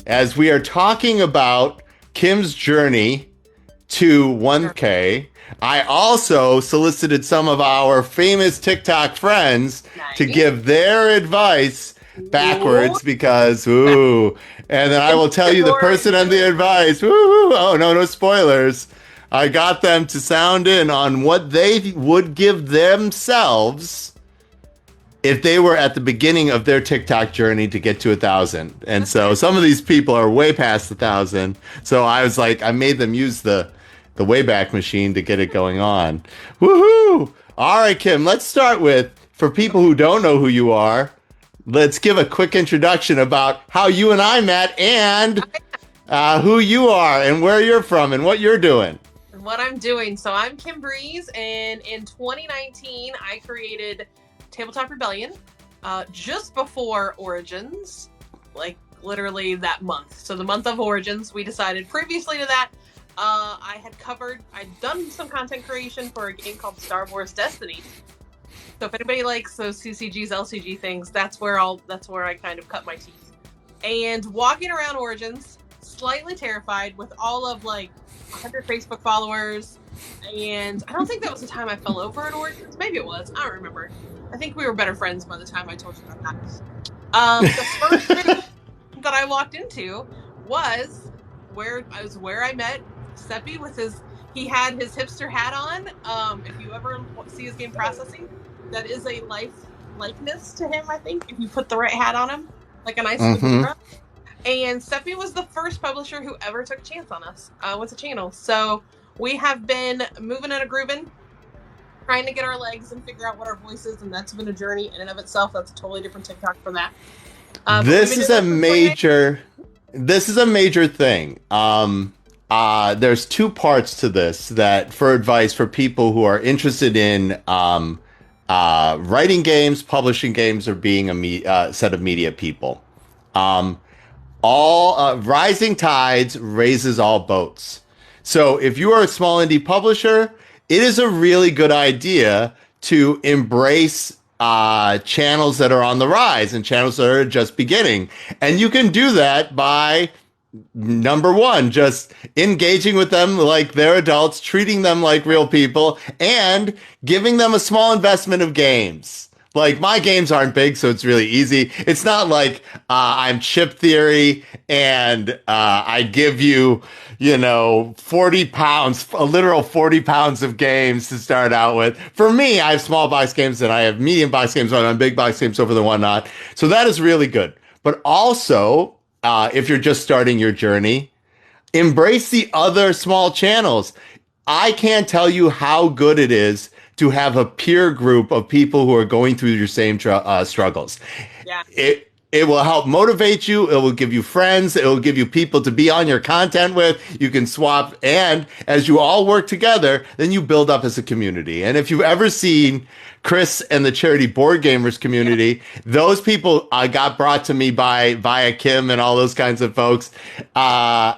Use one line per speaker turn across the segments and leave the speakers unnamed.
as we are talking about Kim's journey to 1K, I also solicited some of our famous TikTok friends to give their advice backwards because, and then I will tell you the person and the advice. Oh, no spoilers. I got them to sound in on what they would give themselves if they were at the beginning of their TikTok journey to get to 1,000. And so some of these people are way past 1,000. So I was like, I made them use the Wayback Machine to get it going on. Woohoo! All right, Kim, let's start with, for people who don't know who you are, let's give a quick introduction about how you and I met and who you are and where you're from and what you're doing.
What I'm doing. So I'm Kim Breeze, and in 2019, I created Tabletop Rebellion just before Origins, like literally that month. So the month of Origins, we decided previously to that, I'd done some content creation for a game called Star Wars Destiny. So if anybody likes those CCGs, LCG things, that's where I kind of cut my teeth. And walking around Origins, slightly terrified with all of like 100 Facebook followers, and I don't think that was the time I fell over at Origins. Maybe it was. I don't remember. I think we were better friends by the time I told you about that. The first group that I walked into was where I met Seppy with he had his hipster hat on. If you ever see his game processing, that is a likeness to him, I think, if you put the right hat on him, like a nice fedora. And Seppy was the first publisher who ever took a chance on us with the channel. So we have been moving and grooving, trying to get our legs and figure out what our voice is, and that's been a journey in and of itself. That's a totally different TikTok from that. This is a major
thing. There's two parts to this that for advice for people who are interested in writing games, publishing games, or being a set of media people. All rising tides raises all boats. So if you are a small indie publisher, it is a really good idea to embrace channels that are on the rise and channels that are just beginning. And you can do that by, number one, just engaging with them like they're adults, treating them like real people, and giving them a small investment of games. Like, my games aren't big, so it's really easy. It's not like I'm Chip Theory and I give you, 40 pounds, a literal 40 pounds of games to start out with. For me, I have small box games and I have medium box games and I have big box games over the whatnot. So that is really good. But also, if you're just starting your journey, embrace the other small channels. I can't tell you how good it is to have a peer group of people who are going through your same struggles.
Yeah.
It will help motivate you. It will give you friends. It will give you people to be on your content with. You can swap. And as you all work together, then you build up as a community. And if you've ever seen Chris and the Charity Board Gamers community, those people got brought to me via Kim and all those kinds of folks. They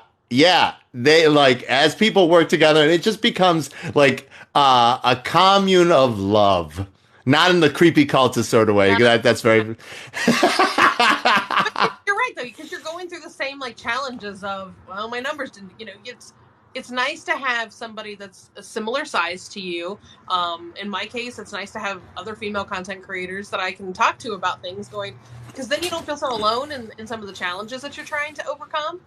as people work together, and it just becomes like a commune of love, not in the creepy cultist sort of way. That's very.
You're right though, because you're going through the same challenges of, well, my numbers didn't. It's nice to have somebody that's a similar size to you. In my case, it's nice to have other female content creators that I can talk to about things because then you don't feel so alone in some of the challenges that you're trying to overcome.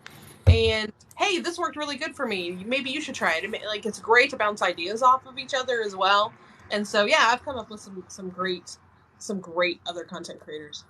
And hey, this worked really good for me. Maybe you should try it. It's great to bounce ideas off of each other as well. And so, yeah, I've come up with some great other content creators.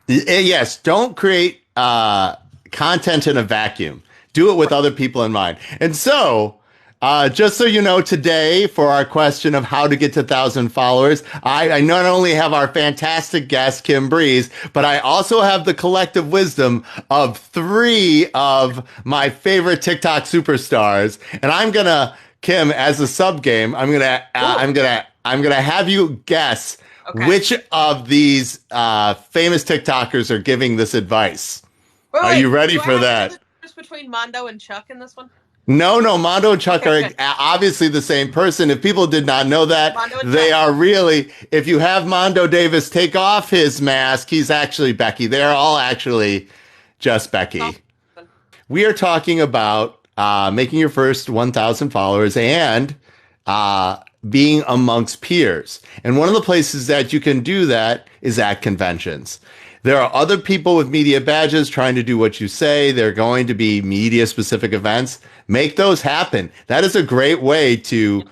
Yes, don't create content in a vacuum. Do it with other people in mind. And so, just so you know, today for our question of how to get to 1,000 followers, I not only have our fantastic guest, Kim Breeze, but I also have the collective wisdom of 3 of my favorite TikTok superstars. And I'm gonna, Kim, as a sub game, I'm gonna have you guess which of these famous TikTokers are giving this advice. Are you ready for that?
Between Mondo and Chuck in this one?
No, Mondo and Chuck are obviously the same person. If people did not know that, they are really, if you have Mondo Davis take off his mask, he's actually Becky. They're all actually just Becky. we are talking about making your first 1,000 followers and being amongst peers. And one of the places that you can do that is at conventions. There are other people with media badges trying to do what you say. There are going to be media specific events. Make those happen. That is a great way to,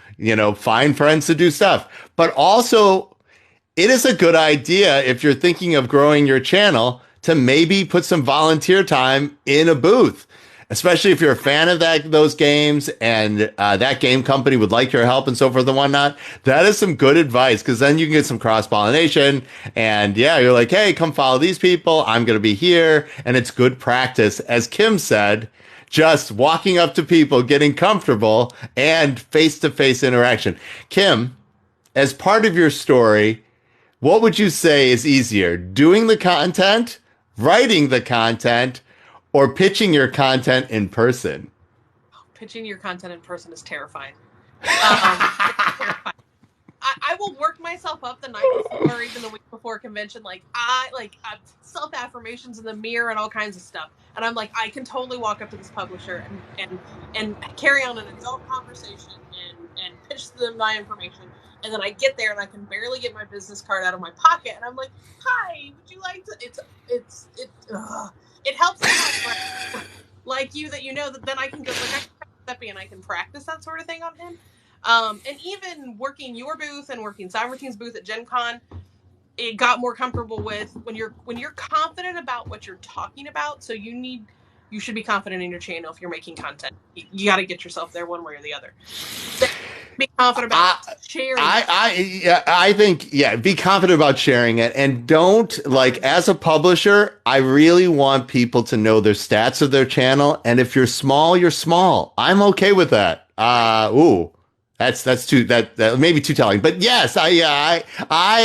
find friends to do stuff. But also, it is a good idea if you're thinking of growing your channel to maybe put some volunteer time in a booth, especially if you're a fan of those games and that game company would like your help and so forth and whatnot. That is some good advice, because then you can get some cross-pollination and you're like, hey, come follow these people. I'm going to be here. And it's good practice. As Kim said, just walking up to people, getting comfortable, and face-to-face interaction. Kim, as part of your story, what would you say is easier, doing the content, writing the content, or pitching your content in person?
Pitching your content in person is terrifying. I will work myself up the night before or even the week before a convention. Self-affirmations in the mirror and all kinds of stuff. And I'm like, I can totally walk up to this publisher and carry on an adult conversation and pitch them my information. And then I get there and I can barely get my business card out of my pocket. And I'm like, hi, would you like to, it helps like you that that then I can go like Seppy and I can practice that sort of thing on him. And even working your booth and working Sovereignty's booth at Gen Con, it got more comfortable with when you're confident about what you're talking about. So you should be confident in your channel if you're making content. You got to get yourself there one way or the other. Be confident about sharing.
I think, be confident about sharing it. And don't, as a publisher, I really want people to know their stats of their channel. And if you're small, you're small. I'm okay with that. That's too, that may be too telling. But yes, I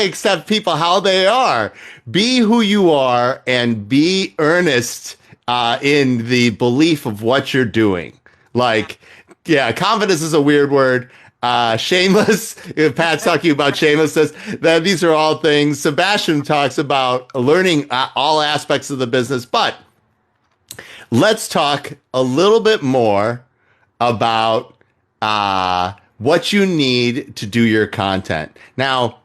accept people how they are. Be who you are and be earnest in the belief of what you're doing. Confidence is a weird word. Shameless, Pat's talking about shameless, says that these are all things. Sebastian talks about learning all aspects of the business. But let's talk a little bit more about what you need to do your content. Now,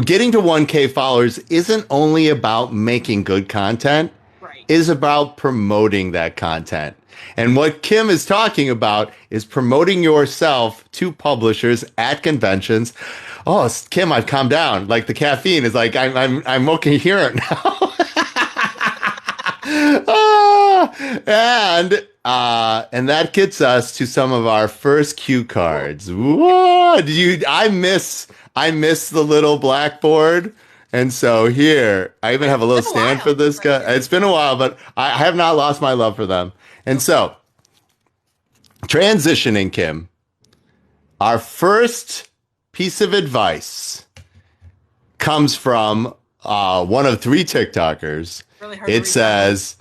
getting to 1K followers isn't only about making good content.
Right.
It is about promoting that content. And what Kim is talking about is promoting yourself to publishers at conventions. Oh, Kim, I've calmed down. The caffeine is I'm okay here it now. And that gets us to some of our first cue cards. Whoa, I miss the little blackboard. And so here, I even have a little stand for this guy. It's been a while, but I have not lost my love for them. And so, transitioning, Kim, our first piece of advice comes from one of 3 TikTokers.
Really hard
it says,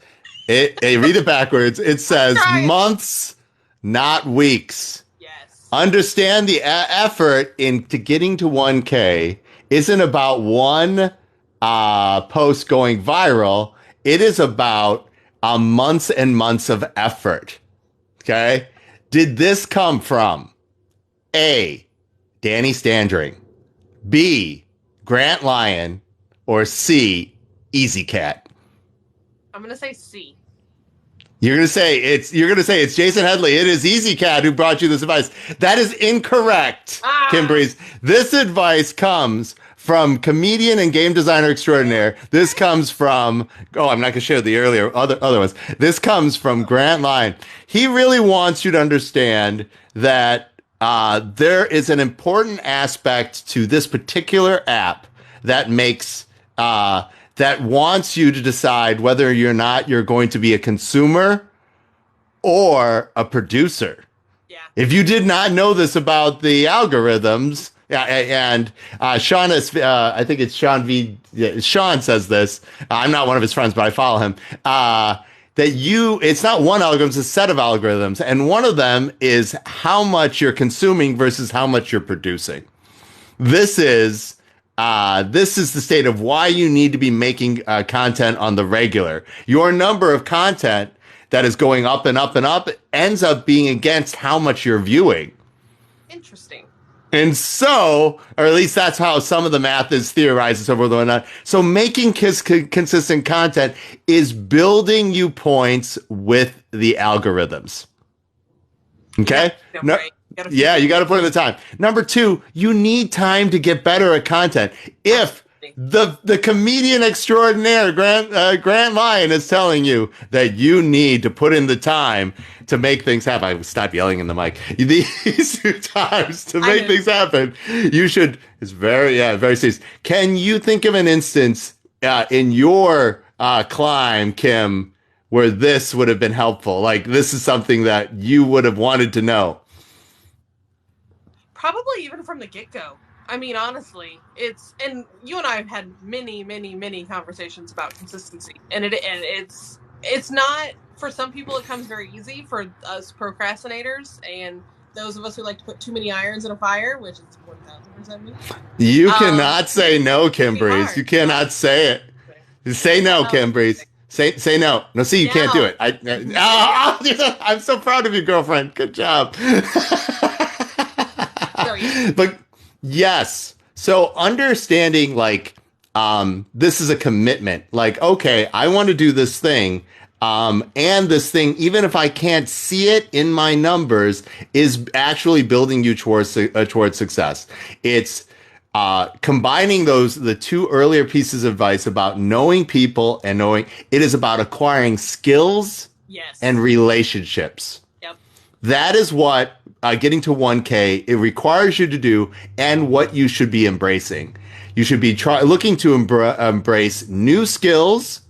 read it backwards. It says months, not weeks.
Yes.
Understand the effort into getting to 1K isn't about one post going viral. It is about months and months of effort. Okay. Did this come from A, Danny Standring, B, Grant Lyon, or C, Easy Cat?
I'm going to say C.
You're going to say it's Jason Headley. It is Easy Cat who brought you this advice. That is incorrect, Kim Breeze. This advice comes from comedian and game designer extraordinaire. This comes from, I'm not going to share the other ones. This comes from Grant Lyon. He really wants you to understand that there is an important aspect to this particular app that makes, that wants you to decide whether or not you're going to be a consumer or a producer.
Yeah.
If you did not know this about the algorithms, and Sean is, I think it's Sean says this. I'm not one of his friends, but I follow him. It's not one algorithm, it's a set of algorithms. And one of them is how much you're consuming versus how much you're producing. This is the state of why you need to be making content on the regular. Your number of content that is going up and up and up ends up being against how much you're viewing.
Interesting.
And so, or at least that's how some of the math is theorized and so forth and whatnot. So making consistent content is building you points with the algorithms. Okay? You got to put in the time. Number 2, you need time to get better at content. If the comedian extraordinaire Grant Lyon is telling you that you need to put in the time to make things happen. I stop yelling in the mic. These 2 times to make things happen. You should. It's very serious. Can you think of an instance in your climb, Kim, where this would have been helpful? Like this is something that you would have wanted to know.
Probably even from the get-go. I mean, honestly, and you and I have had many conversations about consistency, and it's not, for some people it comes very easy. For us procrastinators and those of us who like to put too many irons in a fire, which is 1000% me.
You cannot say no, Kim Breeze. You cannot say it. Say no, Kim Breeze. Say no. No, see, you can't do it. I'm so proud of you, girlfriend. Good job. But yes, so understanding like this is a commitment. Like, okay, I want to do this thing, and this thing, even if I can't see it in my numbers, is actually building you towards success. It's combining the 2 earlier pieces of advice about knowing people and knowing it is about acquiring skills and relationships.
Yep.
That is what getting to 1K, it requires you to do, and what you should be embracing. You should be looking to embrace new skills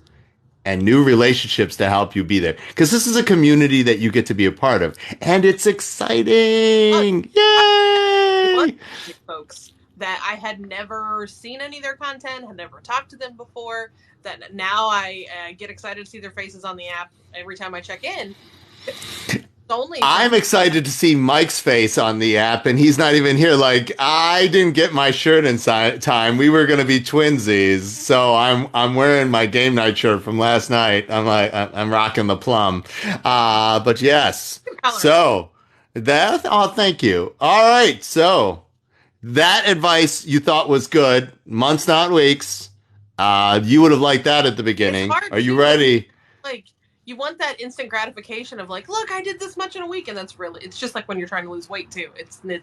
and new relationships to help you be there. Because this is a community that you get to be a part of. And it's exciting. Yay!
Folks that I had never seen any of their content, had never talked to them before, that now I get excited to see their faces on the app every time I check in. I'm
excited to see Mike's face on the app, and he's not even here. Like, I didn't get my shirt in time. We were going to be twinsies, so I'm wearing my game night shirt from last night. I'm rocking the plum. But yes, so that. Oh, thank you. All right, so that advice you thought was good. Months, not weeks. You would have liked that at the beginning. Are you ready?
Like. You want that instant gratification of like, look, I did this much in a week, and it's just like when you're trying to lose weight too. You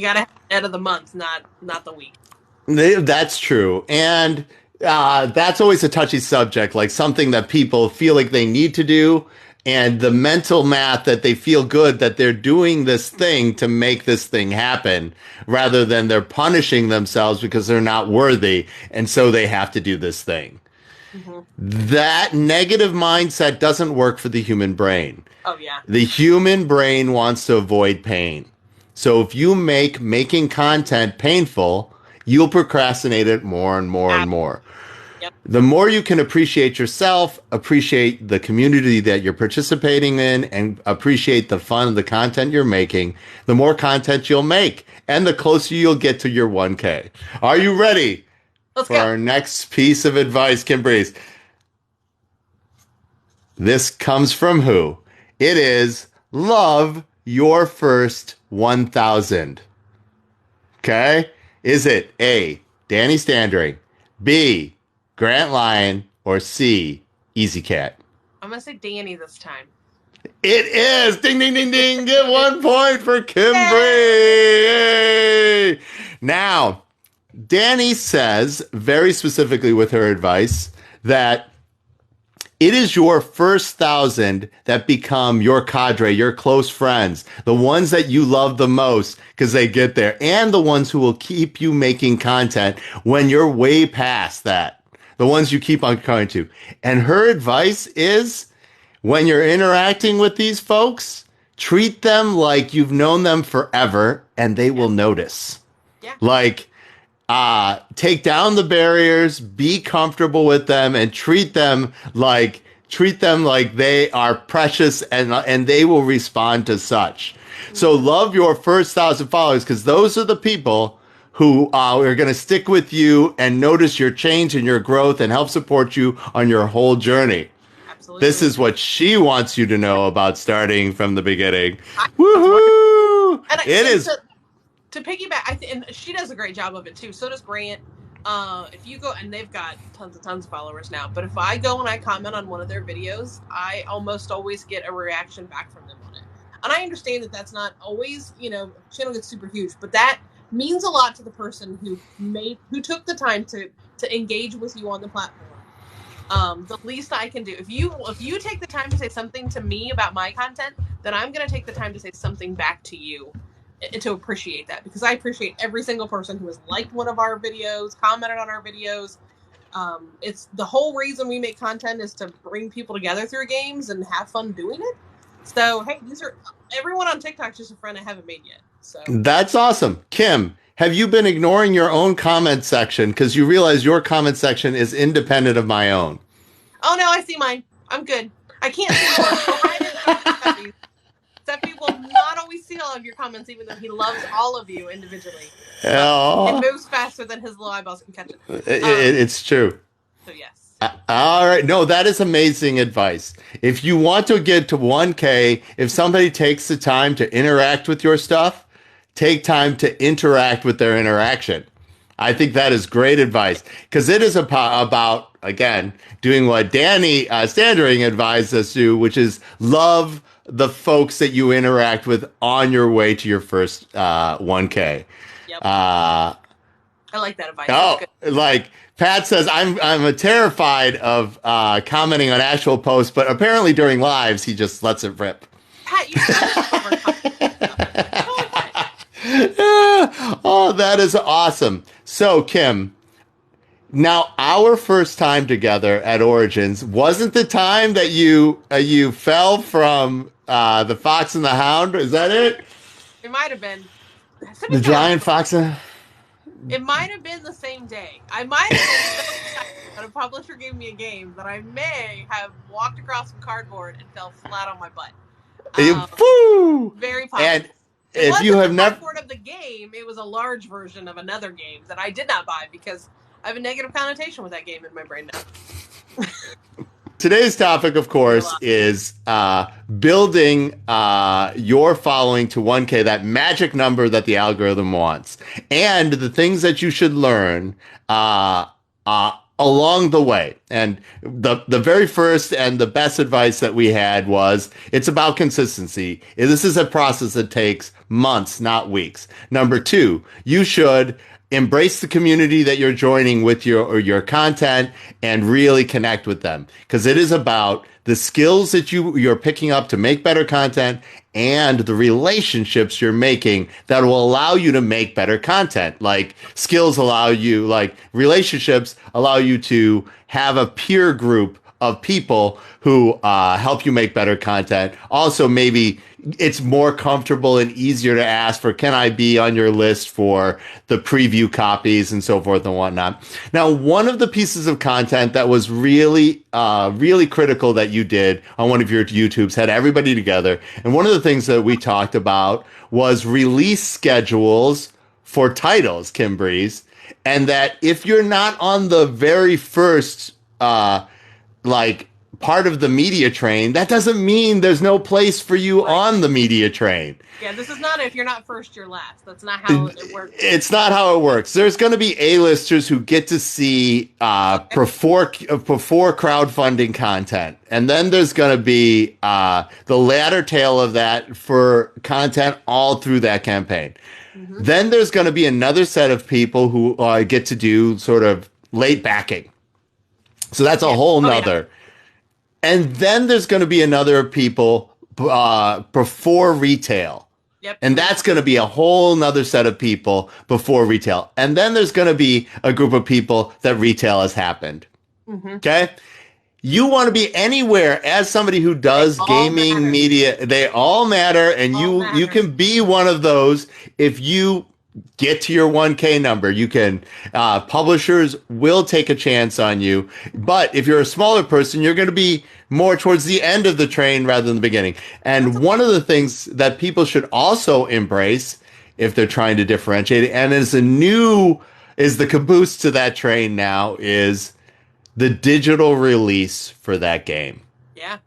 gotta have the end of the month, not the week.
That's true, and that's always a touchy subject, like something that people feel like they need to do, and the mental math that they feel good that they're doing this thing to make this thing happen, rather than they're punishing themselves because they're not worthy, and so they have to do this thing. Mm-hmm. That negative mindset doesn't work for the human brain.
Oh, yeah.
The human brain wants to avoid pain. So if you make making content painful, you'll procrastinate it more and more and more. Yep. The more you can appreciate yourself, appreciate the community that you're participating in, and appreciate the fun of the content you're making, the more content you'll make, and the closer you'll get to your 1K. Are you ready?
Let's
for
go.
Our next piece of advice, Kim Breeze. This comes from who? It is love your first 1,000. Okay? Is it A, Danny Standring, B, Grant Lyon, or C, Easy Cat?
I'm going to say Danny this time.
It is! Ding, ding, ding, ding! Get 1 point for Kim Breeze! Now, Danny says, very specifically with her advice, that it is your first 1,000 that become your cadre, your close friends, the ones that you love the most because they get there, and the ones who will keep you making content when you're way past that, the ones you keep on coming to. And her advice is, when you're interacting with these folks, treat them like you've known them forever, and they will notice.
Yeah.
Like, take down the barriers, be comfortable with them, and treat them like they are precious, and they will respond to such. So love your first 1,000 followers, because those are the people who are going to stick with you and notice your change and your growth and help support you on your whole journey.
Absolutely.
This is what she wants you to know about starting from the beginning.
I-
Woohoo!
And
It is.
To piggyback, and she does a great job of it too. So does Grant. If you go, and they've got tons of followers now, but if I go and I comment on one of their videos, I almost always get a reaction back from them on it. And I understand that that's not always, channel gets super huge, but that means a lot to the person who took the time to engage with you on the platform. The least I can do, if you take the time to say something to me about my content, then I'm going to take the time to say something back to you, to appreciate that, because I appreciate every single person who has liked one of our videos, commented on our videos. It's the whole reason we make content is to bring people together through games and have fun doing it. So hey, everyone on TikTok's just a friend I haven't made yet. So
That's awesome. Kim, have you been ignoring your own comment section because you realize your comment section is independent of my own?
Oh no, I see mine. I'm good. I can't see yours. Seppy will not always see all of your comments, even though he loves all of you individually. It moves faster than his little eyeballs can catch it.
It's true.
So yes.
All right. No, that is amazing advice. If you want to get to 1K, if somebody takes the time to interact with your stuff, take time to interact with their interaction. I think that is great advice, because it is about, again, doing what Danny Standering advised us to, which is love the folks that you interact with on your way to your first 1K.
Yep. I like that advice.
Like Pat says, I'm terrified of commenting on actual posts, but apparently during lives he just lets it rip.
Pat, you
Oh, that is awesome. So, Kim, now our first time together at Origins wasn't the time that you fell from the Fox and the Hound. Is that it?
It might have been
The giant fox.
It might have been the same day. I might have been so excited that a publisher gave me a game that I may have walked across some cardboard and fell flat on my butt. Very possible.
And if you have never
cardboard of the game, it was a large version of another game that I did not buy because I have a negative connotation with that game in my brain now.
Today's topic, of course, is building your following to 1K, that magic number that the algorithm wants, and the things that you should learn along the way. And the very first and the best advice that we had was, it's about consistency. This is a process that takes months, not weeks. Number two, you should embrace the community that you're joining with your content and really connect with them, because it is about the skills that you're picking up to make better content and the relationships you're making that will allow you to make better content. Like skills allow you, like relationships allow you to have a peer group of people who help you make better content. Also, maybe it's more comfortable and easier to ask for, can I be on your list for the preview copies and so forth and whatnot. Now, one of the pieces of content that was really critical that you did on one of your YouTubes had everybody together. And one of the things that we talked about was release schedules for titles, Kim Breeze. And that if you're not on the very first part of the media train, that doesn't mean there's no place for you on the media train.
Yeah, this is not if you're not first, you're last. That's not how it works.
It's not how it works. There's going to be A-listers who get to see before crowdfunding content. And then there's going to be the latter tail of that for content all through that campaign. Mm-hmm. Then there's going to be another set of people who get to do sort of late backing. So that's a whole nother. Yeah. And then there's going to be another people before retail.
Yep.
And that's going to be a whole nother set of people before retail. And then there's going to be a group of people that retail has happened. Mm-hmm. Okay? You want to be anywhere as somebody who does gaming media. They all matter. And you can be one of those if you get to your 1K number. You can, publishers will take a chance on you. But if you're a smaller person, you're going to be more towards the end of the train rather than the beginning. And one of the things that people should also embrace if they're trying to differentiate, and is the caboose to that train now, is the digital release for that game.
Yeah.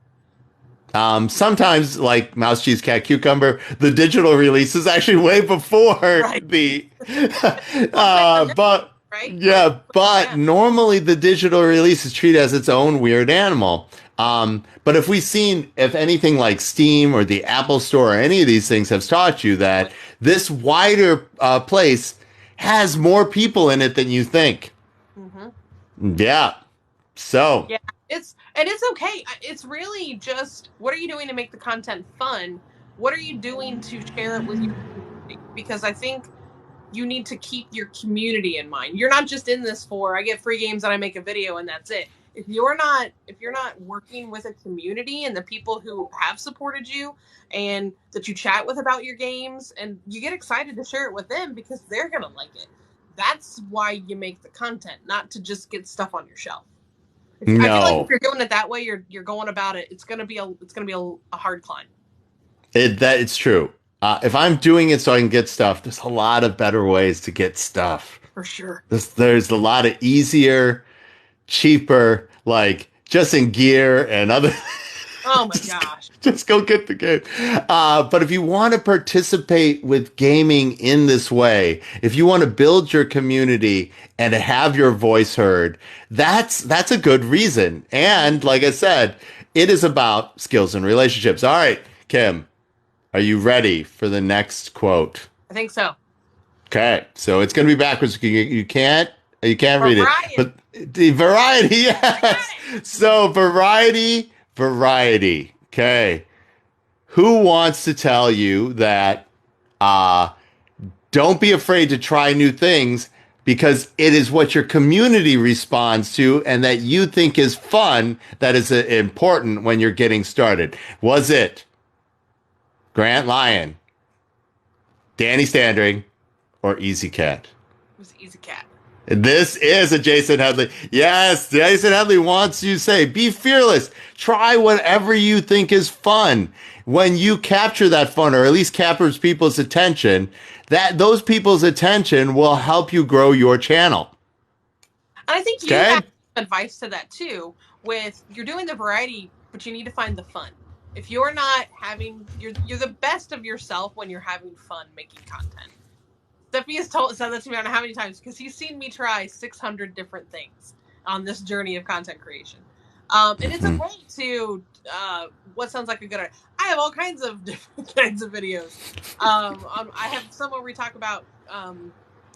Sometimes, like Mouse, Cheese, Cat, Cucumber, the digital release is actually way before
Right.
the.
Well, with the
But
right?
yeah, but
Yeah.
normally the digital release is treated as its own weird animal. But if anything like Steam or the Apple Store or any of these things have taught you that this wider place has more people in it than you think.
Mm-hmm.
Yeah. So,
Yeah, it's okay. It's really just what are you doing to make the content fun? What are you doing to share it with your community? Because I think you need to keep your community in mind. You're not just in this for I get free games and I make a video and that's it. If you're not working with a community and the people who have supported you and that you chat with about your games and you get excited to share it with them because they're going to like it. That's why you make the content, not to just get stuff on your shelf. I feel like if
no.
you're doing it that way, you're going about it. It's gonna be a hard climb.
It's true. If I'm doing it so I can get stuff, there's a lot of better ways to get stuff.
For sure.
There's a lot of easier, cheaper, like just in gear and other.
Oh my
just,
gosh.
just go get the game. But if you want to participate with gaming in this way, if you want to build your community and have your voice heard, that's a good reason. And like I said, it is about skills and relationships. All right, Kim, are you ready for the next quote?
I think so.
Okay, so it's going to be backwards. You can't read it,
Variety.
but the variety,
I got
yes. So variety. Okay, who wants to tell you that? Don't be afraid to try new things because it is what your community responds to and that you think is fun that is important when you're getting started. Was it Grant Lyon, Danny Standring, or Easy Cat?
It was Easy Cat.
This is a Jason Headley. Yes, Jason Headley wants you to say, be fearless. Try whatever you think is fun. When you capture that fun, or at least captures people's attention, those people's attention will help you grow your channel.
And I think you
Okay?
have advice to that too. With you're doing the variety, but you need to find the fun. If you're not having, you're the best of yourself when you're having fun making content. Seppy has said that to me I don't know how many times because he's seen me try 600 different things on this journey of content creation. And it's a way to what sounds like a good idea. I have all kinds of different kinds of videos. I have some where we talk about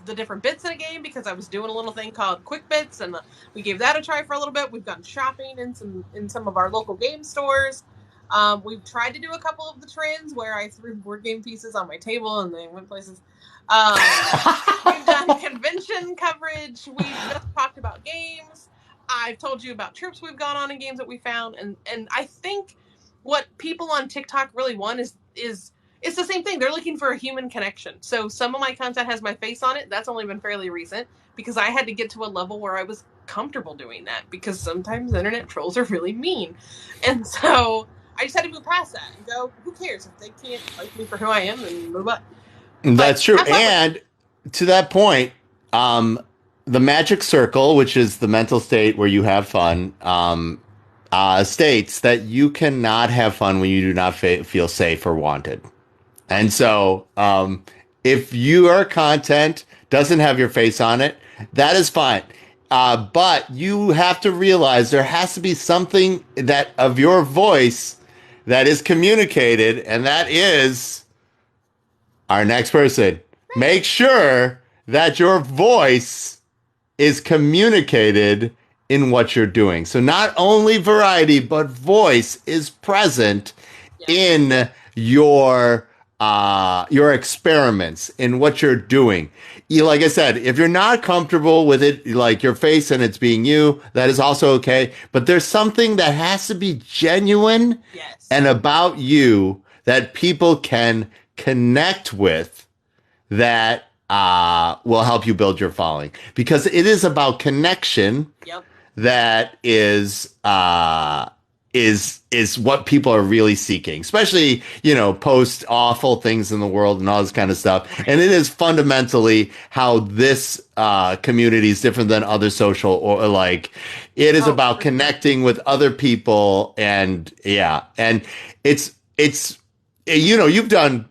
the different bits in a game because I was doing a little thing called Quick Bits, and we gave that a try for a little bit. We've gone shopping in some of our local game stores. We've tried to do a couple of the trends where I threw board game pieces on my table and they went places. We've done convention coverage. We've just talked about games. I've told you about trips we've gone on in games that we found, and I think what people on TikTok really want is it's the same thing. They're looking for a human connection. So some of my content has my face on it. That's only been fairly recent because I had to get to a level where I was comfortable doing that because sometimes internet trolls are really mean, and so I just had to move past that and go, who cares if they can't like me for who I am and blah blah.
That's true. And to that point, the magic circle, which is the mental state where you have fun, states that you cannot have fun when you do not feel safe or wanted. And so, if your content doesn't have your face on it, that is fine. But you have to realize there has to be something that of your voice that is communicated, and that is our next person. Make sure that your voice is communicated in what you're doing. So not only variety, but voice is present in your experiments, in what you're doing. Like I said, if you're not comfortable with it, like your face and it's being you, that is also okay. But there's something that has to be genuine and about you that people can connect with that will help you build your following, because it is about connection that is is what people are really seeking, especially, post awful things in the world and all this kind of stuff. And it is fundamentally how this community is different than other social, or like it is about connecting with other people. And it's you've done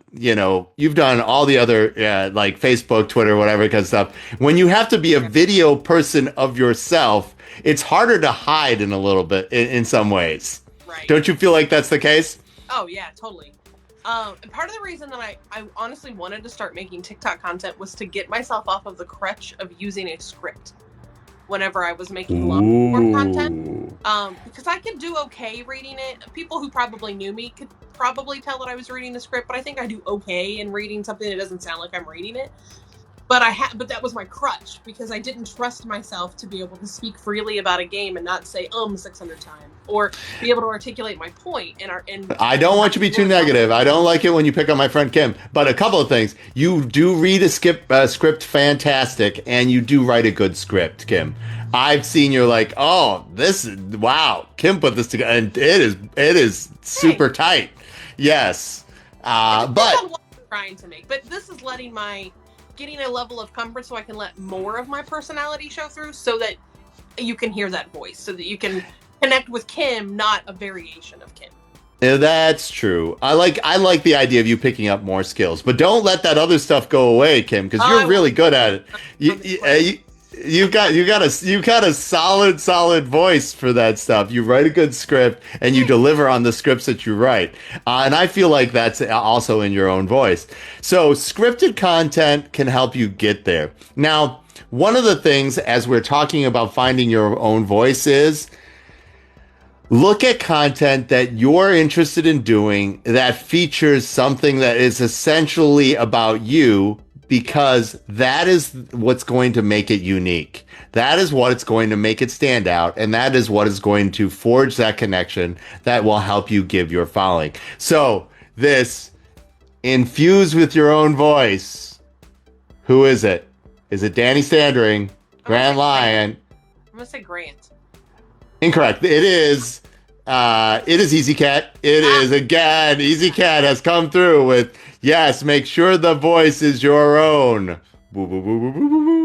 all the other like Facebook, Twitter, whatever kind of stuff. When you have to be a video person of yourself, it's harder to hide in a little bit in some ways.
Right.
Don't you feel like that's the case?
Oh, yeah, totally. And part of the reason that I honestly wanted to start making TikTok content was to get myself off of the crutch of using a script whenever I was making long-form content. Because I could do okay reading it. People who probably knew me could probably tell that I was reading the script, but I think I do okay in reading something that doesn't sound like I'm reading it. But that was my crutch, because I didn't trust myself to be able to speak freely about a game and not say 600 times, or be able to articulate my point. And
I don't want you to be too negative. I don't like it when you pick on my friend Kim. But a couple of things: you do read a script fantastic, and you do write a good script, Kim. I've seen you're like, wow, Kim put this together, and it is super tight. Yes, but
what I'm trying to make. But this is getting a level of comfort so I can let more of my personality show through, so that you can hear that voice, so that you can connect with Kim, not a variation of Kim.
Yeah, that's true. I like the idea of you picking up more skills, but don't let that other stuff go away, Kim, because you're really good at it. You've got a solid voice for that stuff. You write a good script and you deliver on the scripts that you write. And I feel like that's also in your own voice. So scripted content can help you get there. Now, one of the things as we're talking about finding your own voice is look at content that you're interested in doing that features something that is essentially about you, because that is what's going to make it unique. That is what it's going to make it stand out. And that is what is going to forge that connection that will help you give your following. So this infuse with your own voice. Who is it? Is it Danny Standring, Grand Lion?
I'm going to say Grant.
Incorrect. It is Easy Cat. It is, again, Easy Cat has come through with, yes, make sure the voice is your own. Boo, boo, boo, boo, boo, boo.